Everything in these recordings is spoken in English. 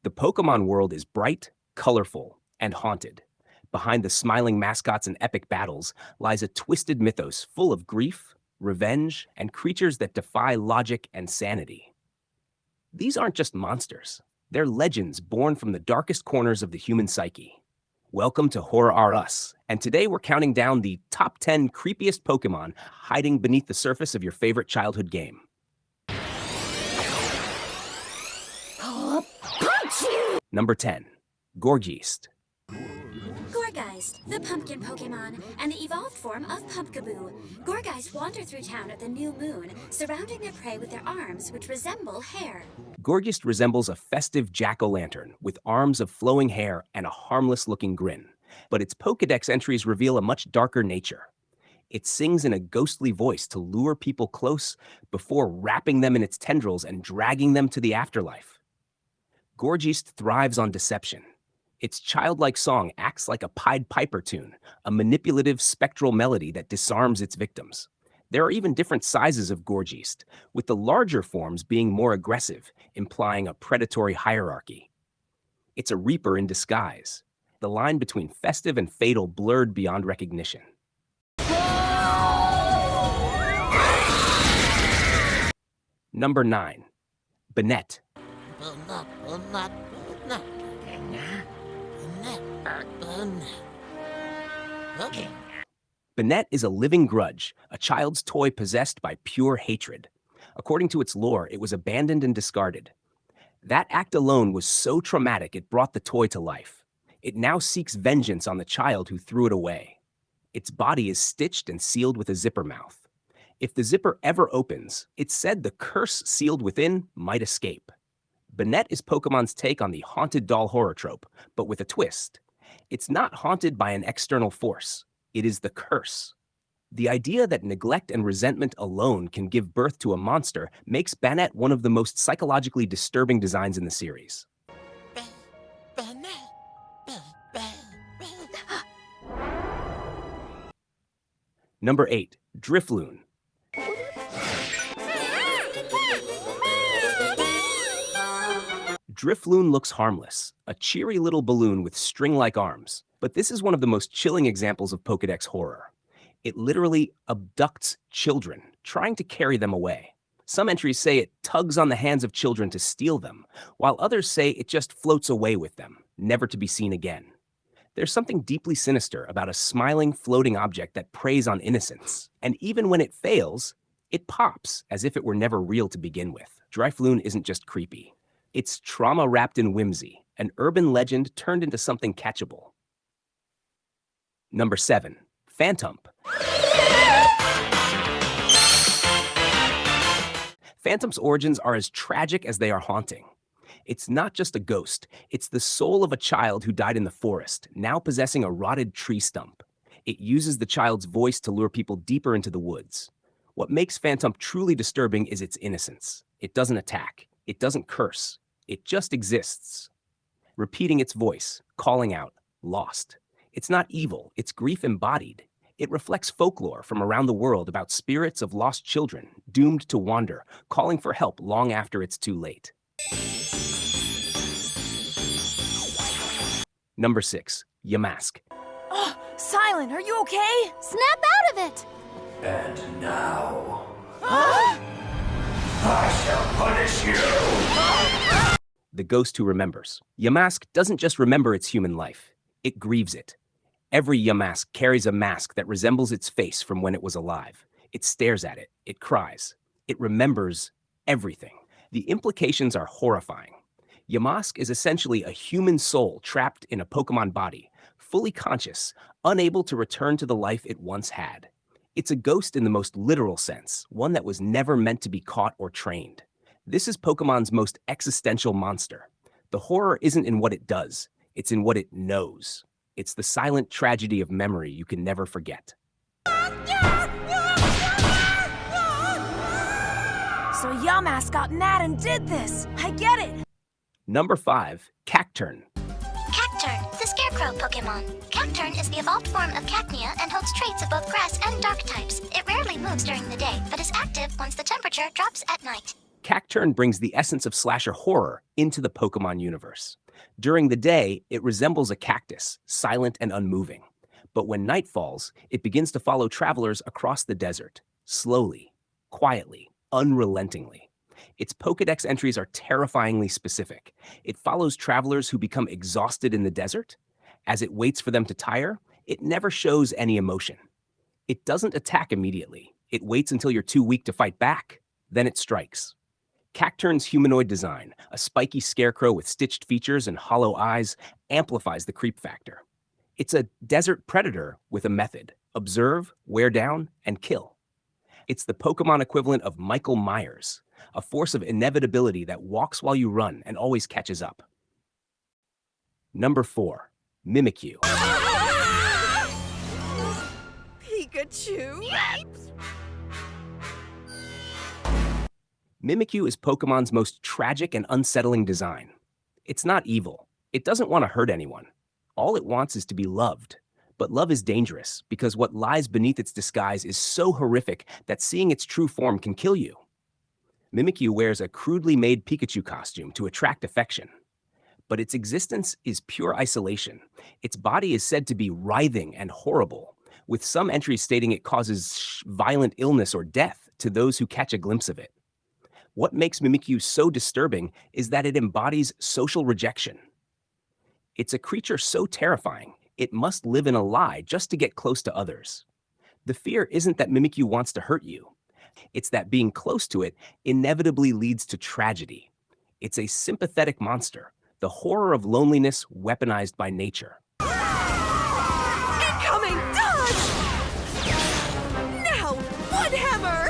The Pokemon world is bright, colorful, and haunted. Behind the smiling mascots and epic battles lies a twisted mythos full of grief, revenge, and creatures that defy logic and sanity. These aren't just monsters. They're legends born from the darkest corners of the human psyche. Welcome to Horror R Us, and today we're counting down the top 10 creepiest Pokemon hiding beneath the surface of your favorite childhood game. Number 10. Gourgeist. Gourgeist, the pumpkin Pokemon, and the evolved form of Pumpkaboo. Gourgeist wander through town at the new moon, surrounding their prey with their arms, which resemble hair. Gourgeist resembles a festive jack-o'-lantern with arms of flowing hair and a harmless-looking grin. But its Pokédex entries reveal a much darker nature. It sings in a ghostly voice to lure people close before wrapping them in its tendrils and dragging them to the afterlife. Gourgeist thrives on deception. Its childlike song acts like a Pied Piper tune, a manipulative spectral melody that disarms its victims. There are even different sizes of Gourgeist, with the larger forms being more aggressive, implying a predatory hierarchy. It's a reaper in disguise, the line between festive and fatal blurred beyond recognition. Number 9. Banette. Banette is a living grudge, a child's toy possessed by pure hatred. According to its lore, it was abandoned and discarded. That act alone was so traumatic it brought the toy to life. It now seeks vengeance on the child who threw it away. Its body is stitched and sealed with a zipper mouth. If the zipper ever opens, it's said the curse sealed within might escape. Banette is Pokemon's take on the haunted doll horror trope, but with a twist. It's not haunted by an external force. It is the curse. The idea that neglect and resentment alone can give birth to a monster makes Banette one of the most psychologically disturbing designs in the series. Number 8. Drifloon. Drifloon looks harmless, a cheery little balloon with string-like arms. But this is one of the most chilling examples of Pokédex horror. It literally abducts children, trying to carry them away. Some entries say it tugs on the hands of children to steal them, while others say it just floats away with them, never to be seen again. There's something deeply sinister about a smiling, floating object that preys on innocence. And even when it fails, it pops as if it were never real to begin with. Drifloon isn't just creepy. It's trauma wrapped in whimsy, an urban legend turned into something catchable. Number 7. Phantump. Phantump's origins are as tragic as they are haunting. It's not just a ghost, it's the soul of a child who died in the forest, now possessing a rotted tree stump. It uses the child's voice to lure people deeper into the woods. What makes Phantump truly disturbing is its innocence. It doesn't attack, it doesn't curse, it just exists. Repeating its voice, calling out, lost. It's not evil, it's grief embodied. It reflects folklore from around the world about spirits of lost children, doomed to wander, calling for help long after it's too late. Number 6. Yamask. Oh, Silent, are you okay? Snap out of it! And now, Huh? I shall punish you! The ghost who remembers. Yamask doesn't just remember its human life, it grieves it. Every Yamask carries a mask that resembles its face from when it was alive. It stares at it, it cries. It remembers everything. The implications are horrifying. Yamask is essentially a human soul trapped in a Pokemon body, fully conscious, unable to return to the life it once had. It's a ghost in the most literal sense, one that was never meant to be caught or trained. This is Pokemon's most existential monster. The horror isn't in what it does, it's in what it knows. It's the silent tragedy of memory you can never forget. So Yamask got mad and did this. I get it. Number 5. Cacturne. Cacturne, the scarecrow Pokemon. Cacturne is the evolved form of Cacnea and holds traits of both grass and dark types. It rarely moves during the day, but is active once the temperature drops at night. Cacturn brings the essence of slasher horror into the Pokemon universe. During the day, it resembles a cactus, silent and unmoving. But when night falls, it begins to follow travelers across the desert, slowly, quietly, unrelentingly. Its Pokedex entries are terrifyingly specific. It follows travelers who become exhausted in the desert. As it waits for them to tire, it never shows any emotion. It doesn't attack immediately. It waits until you're too weak to fight back. Then it strikes. Cacturn's humanoid design, a spiky scarecrow with stitched features and hollow eyes, amplifies the creep factor. It's a desert predator with a method: observe, wear down, and kill. It's the Pokemon equivalent of Michael Myers, a force of inevitability that walks while you run and always catches up. Number 4. Mimikyu. Pikachu? Mimikyu is Pokemon's most tragic and unsettling design. It's not evil. It doesn't want to hurt anyone. All it wants is to be loved. But love is dangerous because what lies beneath its disguise is so horrific that seeing its true form can kill you. Mimikyu wears a crudely made Pikachu costume to attract affection. But its existence is pure isolation. Its body is said to be writhing and horrible, with some entries stating it causes violent illness or death to those who catch a glimpse of it. What makes Mimikyu so disturbing is that it embodies social rejection. It's a creature so terrifying, it must live in a lie just to get close to others. The fear isn't that Mimikyu wants to hurt you. It's that being close to it inevitably leads to tragedy. It's a sympathetic monster, the horror of loneliness weaponized by nature. Incoming! Dodge! Now, Woodhammer!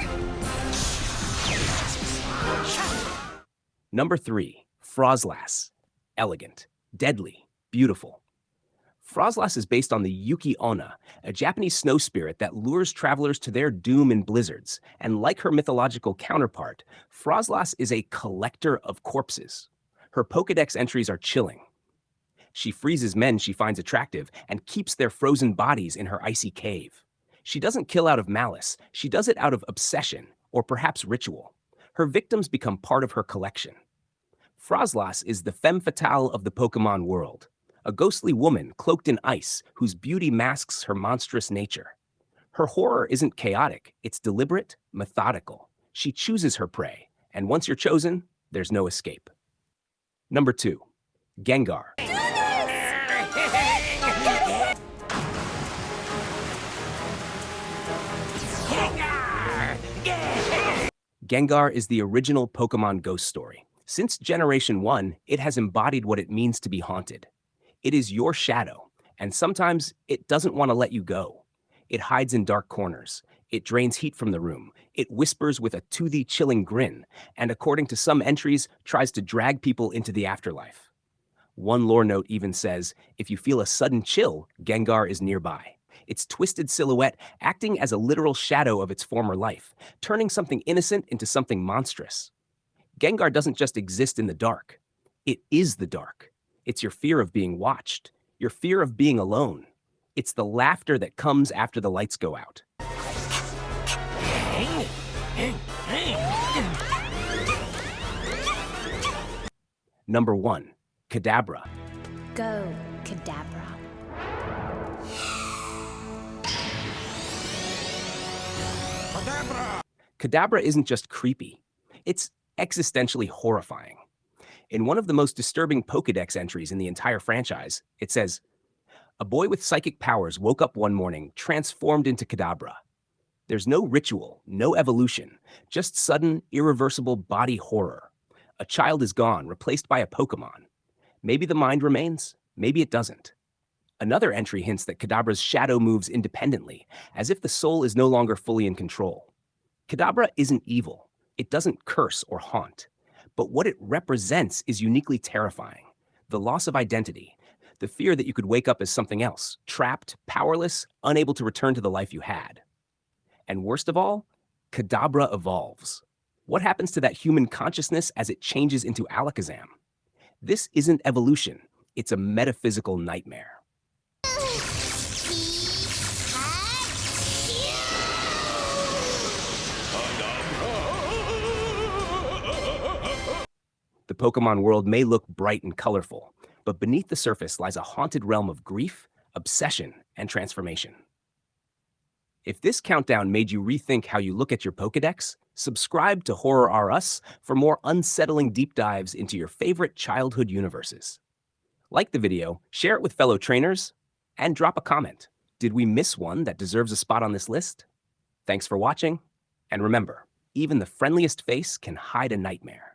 Number 3. Frozlass. Elegant, deadly, beautiful. Frozlass is based on the Yuki Onna, a Japanese snow spirit that lures travelers to their doom in blizzards, and like her mythological counterpart, Frozlass is a collector of corpses. Her Pokedex entries are chilling. She freezes men she finds attractive and keeps their frozen bodies in her icy cave. She doesn't kill out of malice, she does it out of obsession, or perhaps ritual. Her victims become part of her collection. Frozlass is the femme fatale of the Pokemon world, a ghostly woman cloaked in ice whose beauty masks her monstrous nature. Her horror isn't chaotic, it's deliberate, methodical. She chooses her prey, and once you're chosen, there's no escape. Number 2. Gengar. Gengar is the original Pokemon ghost story. Since Generation 1, it has embodied what it means to be haunted. It is your shadow, and sometimes it doesn't want to let you go. It hides in dark corners. It drains heat from the room. It whispers with a to-thee-chilling grin, and according to some entries, tries to drag people into the afterlife. One lore note even says, if you feel a sudden chill, Gengar is nearby. Its twisted silhouette acting as a literal shadow of its former life, turning something innocent into something monstrous. Gengar doesn't just exist in the dark. It is the dark. It's your fear of being watched, your fear of being alone. It's the laughter that comes after the lights go out. Number 1. Kadabra. Go, Kadabra. Kadabra isn't just creepy. It's existentially horrifying. In one of the most disturbing Pokedex entries in the entire franchise, it says, "A boy with psychic powers woke up one morning, transformed into Kadabra. There's no ritual, no evolution, just sudden, irreversible body horror. A child is gone, replaced by a Pokemon. Maybe the mind remains, maybe it doesn't." Another entry hints that Kadabra's shadow moves independently, as if the soul is no longer fully in control. Kadabra isn't evil. It doesn't curse or haunt. But what it represents is uniquely terrifying. The loss of identity, the fear that you could wake up as something else, trapped, powerless, unable to return to the life you had. And worst of all, Kadabra evolves. What happens to that human consciousness as it changes into Alakazam? This isn't evolution, it's a metaphysical nightmare. the Pokemon world may look bright and colorful, but beneath the surface lies a haunted realm of grief, obsession, and transformation. If this countdown made you rethink how you look at your Pokedex, subscribe to Horror R Us for more unsettling deep dives into your favorite childhood universes. Like the video, share it with fellow trainers, and drop a comment. Did we miss one that deserves a spot on this list? Thanks for watching, and remember, even the friendliest face can hide a nightmare.